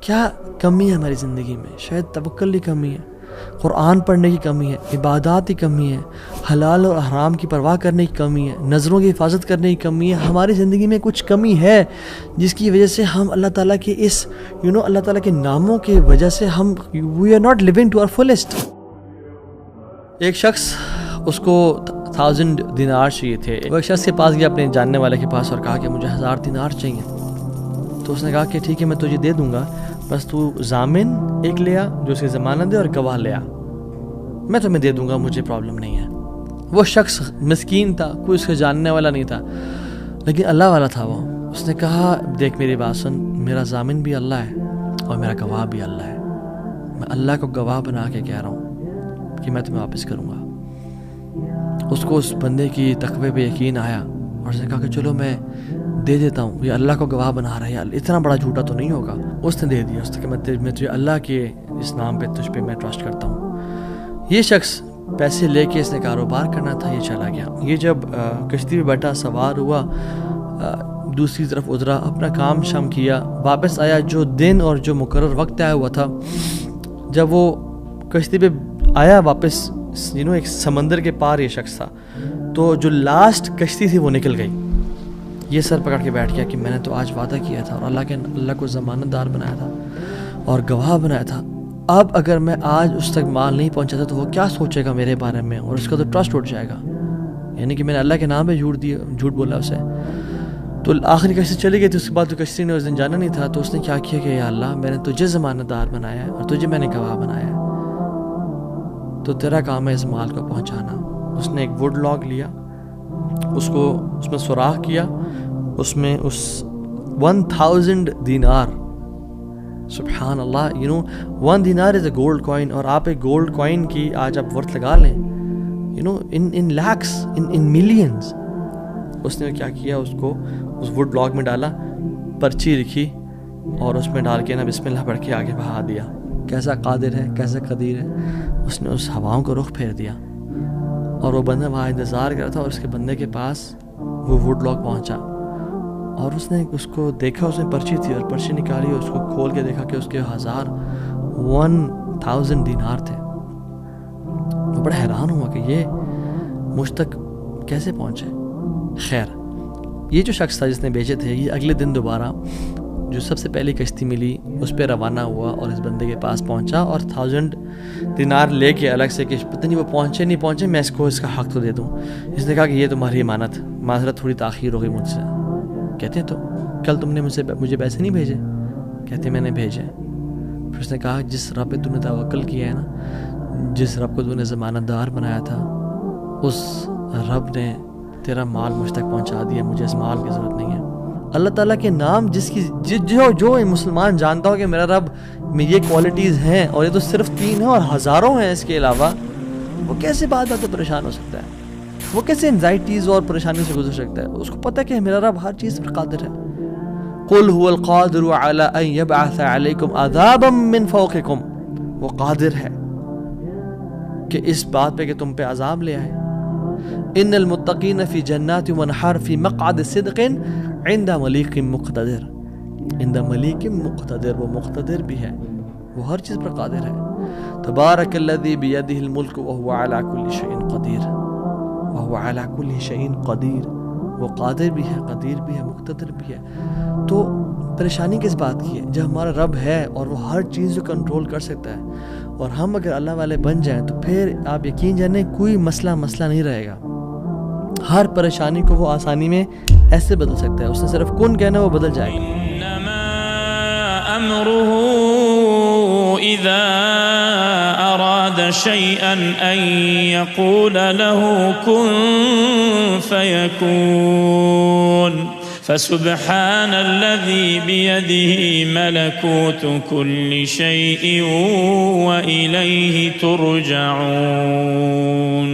کیا کمی ہے ہماری زندگی میں؟ شاید توکل کی کمی ہے، قرآن پڑھنے کی کمی ہے، عبادات کی کمی ہے، حلال اور حرام کی پرواہ کرنے کی کمی ہے، نظروں کی حفاظت کرنے کی کمی ہے. ہماری زندگی میں کچھ کمی ہے جس کی وجہ سے ہم اللہ تعالیٰ کے اس اللہ تعالیٰ کے ناموں کی وجہ سے ہم we are not living to our fullest. ایک شخص اس کو 1000 دینار چاہیے تھے. وہ ایک شخص کے پاس گیا، اپنے جاننے والے کے پاس، اور کہا کہ مجھے 1000 دینار چاہیے. تو اس نے کہا کہ ٹھیک ہے میں تجھے دے دوں گا، بس تو ضامن ایک لے آ جو اس کی ضمانت دے اور گواہ لے آ، میں تمہیں دے دوں گا، مجھے پرابلم نہیں ہے. وہ شخص مسکین تھا، کوئی اس کے جاننے والا نہیں تھا، لیکن اللہ والا تھا وہ. اس نے کہا دیکھ میری بات سن، میرا ضامن بھی اللہ ہے اور میرا گواہ بھی اللہ ہے. میں اللہ کو گواہ بنا کے کہہ رہا ہوں کہ میں تمہیں واپس کروں گا. اس کو اس بندے کی تقوی پہ یقین آیا اور اس نے کہا کہ چلو میں دے دیتا ہوں، یہ اللہ کو گواہ بنا رہا ہے، اتنا بڑا جھوٹا تو نہیں ہوگا. اس نے دے دیا. اس نے کہا میں تجھے اللہ کے اس نام پہ تجھ پہ میں ٹرسٹ کرتا ہوں. یہ شخص پیسے لے کے اس نے کاروبار کرنا تھا، یہ چلا گیا. یہ جب کشتی پہ بیٹھا، سوار ہوا، دوسری طرف اترا، اپنا کام شام کیا، واپس آیا. جو دن اور جو مقرر وقت آیا ہوا تھا، جب وہ کشتی پہ آیا واپس، ایک سمندر کے پار یہ شخص تھا، تو جو لاسٹ کشتی تھی وہ نکل گئی. یہ سر پکڑ کے بیٹھ گیا کہ میں نے تو آج وعدہ کیا تھا اور اللہ کو ضمانت دار بنایا تھا اور گواہ بنایا تھا. اب اگر میں آج اس تک مال نہیں پہنچاتا تو وہ کیا سوچے گا میرے بارے میں، اور اس کا تو ٹرسٹ اٹھ جائے گا، یعنی کہ میں نے اللہ کے نام پہ جھوٹ بولا اسے. تو آخری کشتی چلی گئی تھی. اس کے بعد تو کشتی نے اس دن جانا نہیں تھا. تو اس نے کیا کیا کہ یا اللہ میں نے تجھے ضمانت دار بنایا ہے اور تجھے میں نے گواہ بنایا ہے، تو تیرا کام ہے اس مال کو پہنچانا. اس نے ایک ووڈ لاگ لیا، اس میں سوراخ کیا، اس میں اس 1000 دینار، سبحان اللہ، 1 دینار از اے گولڈ کوائن. اور آپ ایک گولڈ کوائن کی آج آپ ورتھ لگا لیں، ان لیکس، ان ملینز. اس نے کیا کیا، اس کو اس ووڈ لاگ میں ڈالا، پرچی لکھی اور اس میں ڈال کے بسم اللہ پڑھ کے آگے بہا دیا. کیسا قادر ہے، کیسا قدیر ہے. اس نے اس ہواؤں کو رخ پھیر دیا اور وہ بندہ وہاں انتظار کر رہا تھا، اور اس کے بندے کے پاس وہ ووڈ لاگ پہنچا اور اس نے اس کو دیکھا. اس میں پرچی تھی اور پرچی نکالی اور اس کو کھول کے دیکھا کہ اس کے 1000 دینار تھے. وہ بڑا حیران ہوا کہ یہ مجھ تک کیسے پہنچے. خیر، یہ جو شخص تھا جس نے بیچے تھے، یہ اگلے دن دوبارہ جو سب سے پہلی کشتی ملی اس پہ روانہ ہوا اور اس بندے کے پاس پہنچا اور 1000 دینار لے کے الگ سے کہ پتہ نہیں وہ پہنچے نہیں پہنچے، میں اس کو اس کا حق تو دے دوں. اس نے کہا کہ یہ تمہاری امانت، معذرت تھوڑی تاخیر ہو گئی مجھ سے. کہتے ہیں تو کل تم نے مجھے پیسے نہیں بھیجے؟ کہتے میں نے بھیجے. پھر اس نے کہا جس رب پہ تو نے توکل کیا ہے نا، جس رب کو تو نے ضمانت دار بنایا تھا، اس رب نے تیرا مال مجھ تک پہنچا دیا، مجھے اس مال کی ضرورت نہیں ہے. اللہ تعالیٰ کے نام جو مسلمان جانتا ہو کہ میرا رب میں یہ کوالٹیز ہیں، اور یہ تو صرف 3 ہیں اور ہزاروں ہیں اس کے علاوہ، وہ کیسے بات تو پریشان ہو سکتا ہے؟ وہ کیسے انزائٹیز اور پریشانی سے گزر سکتا ہے؟ اس کو پتہ کہ میرا رب ہر چیز پر قادر ہے. قل هو القادر على ان يبعث عليكم عذابا من فوقكم، وہ قادر ہے کہ اس بات پہ کہ تم پہ عذاب لے آئے. ان المتقین فی جنات ونہر فی مقعد صدق عند ملیک مقتدر. عند ملیک مقتدر، وہ مقتدر بھی ہے، وہ ہر چیز پر قادر ہے. تبارک الذی بیدہ الملک وهو علی کل شیء قدیر، وهو علی کل شیء قدیر. وہ قادر بھی ہے، قدیر بھی ہے، مقتدر بھی ہے. تو پریشانی کس بات کی ہے جب ہمارا رب ہے اور وہ ہر چیز کو کنٹرول کر سکتا ہے، اور ہم اگر اللہ والے بن جائیں تو پھر آپ یقین جانیں کوئی مسئلہ نہیں رہے گا. ہر پریشانی کو وہ آسانی میں ایسے بدل سکتا ہے. اس نے صرف کن کہنا وہ بدل جائے گا. انما امره اذا اراد شيئا ان يقول له كن فيكون. فسبحان الذي بيده ملكوت كل شيء وإليه ترجعون.